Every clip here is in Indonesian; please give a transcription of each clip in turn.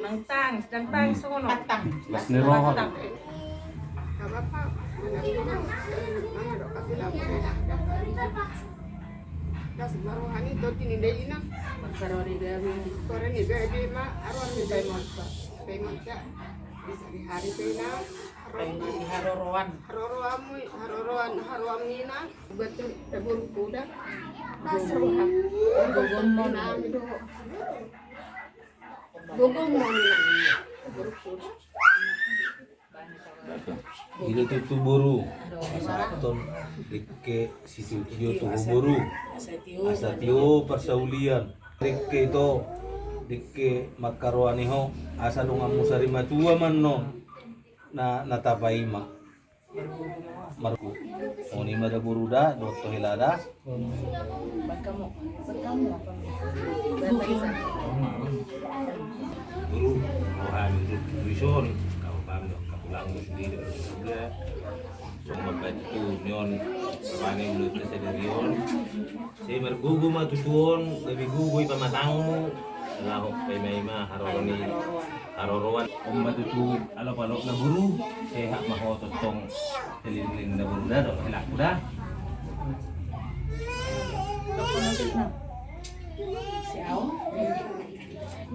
nang tang, sedang tang sono. Patang. Mas niroha. Tang. Bapak, mana dok kasih lagu das maruhani do tinindayina Magkarori gabi. kore ni bebe ma aron ni baymonta bisa di hari pena Di haroroan. haroam nina betul tabur kuda nasruha gogom mo na do gogom mo na tabur kuda Ilo tu buru. Aton dike situ tio tu buru. Asatio persaulian. Dike itu dike makaroani ho asa lunga musari matua manno na natapaima. Marku. Oni mada buruda dokto hilada. Kamu apa? Buru rohani tuition kau paham dong kapulang sendiri juga semua batu nyon rohani mulut kesedihan saya mergugu mah tujuan lebih gugu pamatangmu lahok pemaima harorowan batu tu alo palok na buru saya hak maho totong selilin na buru dah dok helak kuda Siao.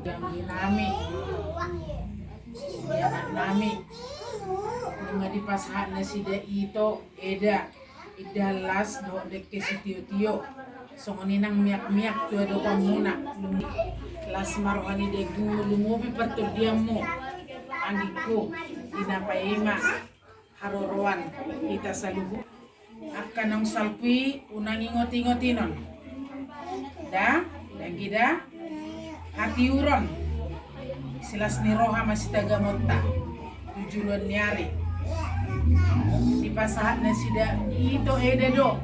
Yang dinami. Yang nami. Nga di pasahan na sida ito eda idalas do deke si tio songoni nang miak tu do pamuna las marohani de lumubi patul diamo angiko inapaima haroroan kita salubu akan nang salpi unang ingot-ingotinon da lagi da hati uron silas ni roha masih tagamotta tujuan nyari di pasahat na sida ito ede do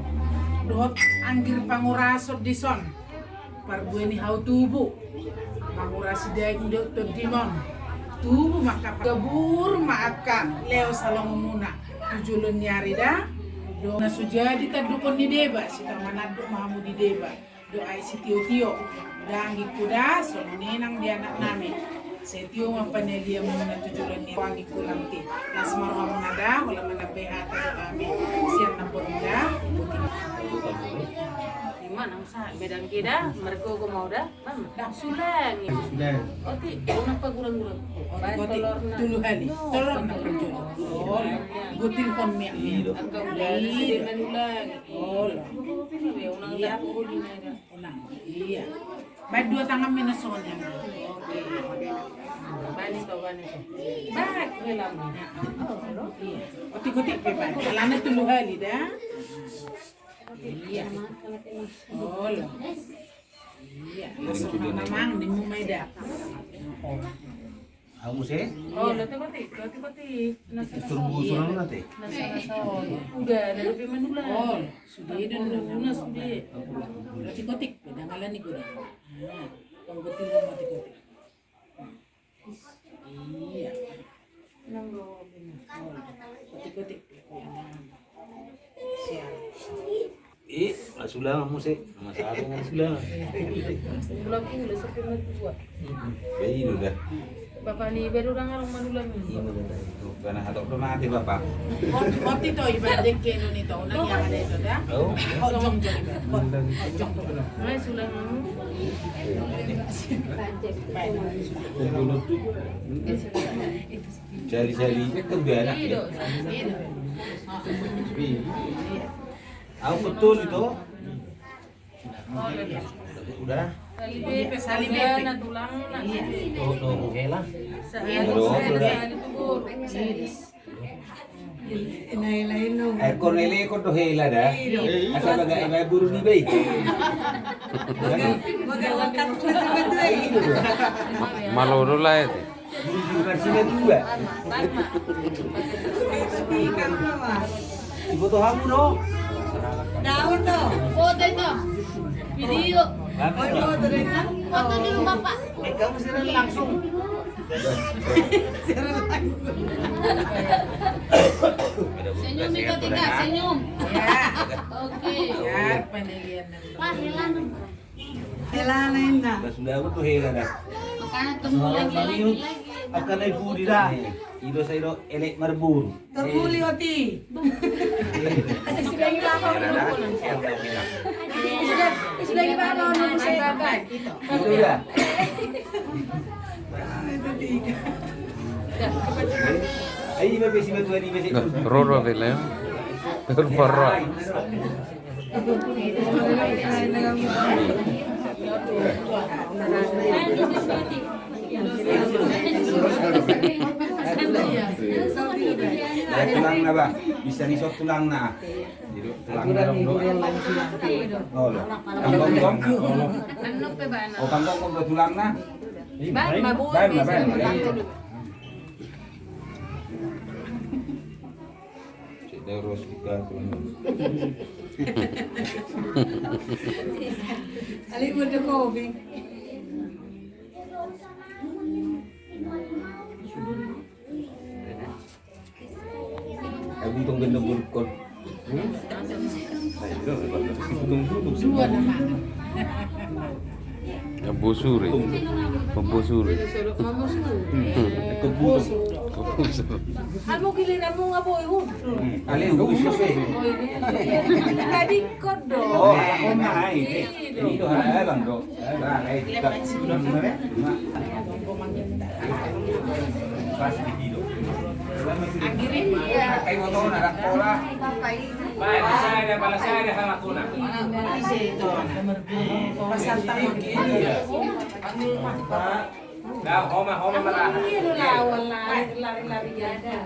dohot anggir pangurasot di son parbueni hau tubu pangurasida indo to dimon tubu maka gabur maka leo salong muna tujuan nyari da do na sujadi tadukon ni deba sita manado mahamu di deba do ay si tio dangi kuda so ninang dia anak nami setio mampanelia muna tujuan ni wangi kulang ti las marha munada wala manabeha ta kami sian na bonda Mana usah bedang kita mereka ko mau dah dah sulang oti una pa gurang-gurang tulu hali tolong na kerja gutin kon mi angkau dah sedih manulang unang dah huli na unang iya baik dua tangan minasonya bani to baik helam iya otik-otik pe baik lana tulu hali dah iya oh loh iya memang di Mumaida kamu sih oh lati nasa turbo sunan nanti nasa udah ada lebih manulang oh sudah dan lunas sudah otik-otik pedang alani gue dah penggutin rumah otik-otik iya nang lo otik-otik siap asulang kamu sih masalah dengan asulang ulang pula sampai buat bayi itu dah bapak ni baru orang manulang iya benar itu karena hadap mati bapak Oti to ibadek keno nito unang yang ada itu dah oh ojong jadi ojong to ay sulang jari-jari itu biar iya aku betul itu udah Salibe, Salibe. na tulang na. oke lah Cornelia ko to hela dah asa baga may buru ni bay Maloro lah itu. buru versi dua ibu to hamu no Foto itu. Video. foto dulu Bapak. kamu sih langsung Senyum Mika Tika, senyum. ya Oke. ya penelian Wah, hilang. Dah sudah aku tuh hela dah. Makanya temu lagi. Akan naik budi dah. Ido saya do elek marbur. Terhuli oti. Sudah kita apa? Sudah kita apa? Itu dah. Ayo ibu besi batu ini besi. Roro film. Perporo. Tulang na ba? Bisa nisot tulang na. Tulang na dong do. Oh, panggonggong. Ano pa ba na? Oh, panggonggong do tulang na. Baik, mabuhay. Baik na, baik na. Terus ikan tulang. Ali mo de kobe. Aku tong gendong gulkon. Dua naman. Busuri. Pembusuri. Suruh mama suruh. Kebutuh. Amo giliran mo nga boy ho. Ali usus eh. Tadi kodo. Oh, ako na ay. Dito ha, bang do. Ay, pas di kilo. Agirin. Kay mo to na pola. Baik, saya ada pala saya ada sama tuna. Pasanta mo. Dah, homa marah. Lari-lari ada.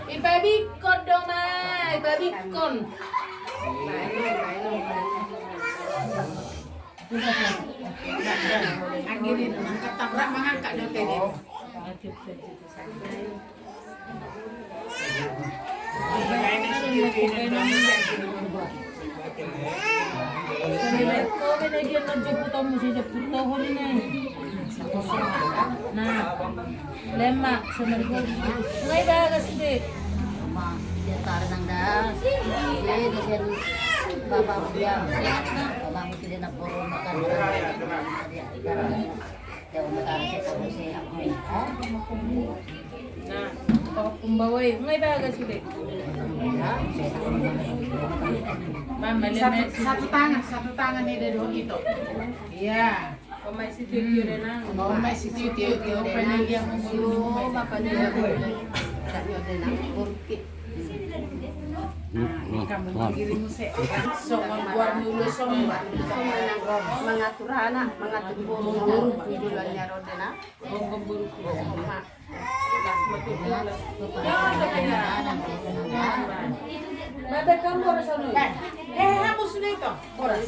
Ibabi kodo na, ibabi kon. Agirin. Katabrak mangangkat do tede. Ko binigyan ng jeputo mo si jeputo ho rin eh. Na. Lema sa margo. Ngay ba kasi Dia tarik nang dah. Dia dia bapak dia. Bapak mesti dia nak borong makan. Dia umar si kamu si aku. na. Kumbaway. Ngay ba kasi Mama, Satu tangan ni dari itu. Iya. Pamay si Tio rin na. Mau mai si Tio pengen dia membunuh Bapak dia boleh. Tak ada nak burki. kamu kirim se. Songon buat dulu songon. Mengatur anak, mengatur burung tujuannya rodena. Mada kamu harus ano. Hapus na ito. Oras.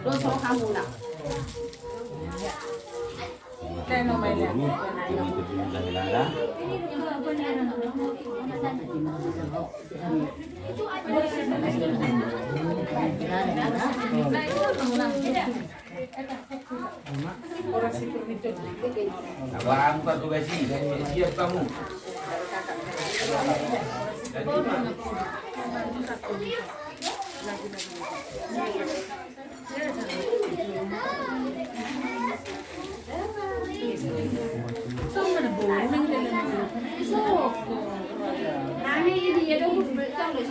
Dosa kamu nak. Pleno may lang. Awak angkat tu besi, siap kamu. Nani ini dia dah betul le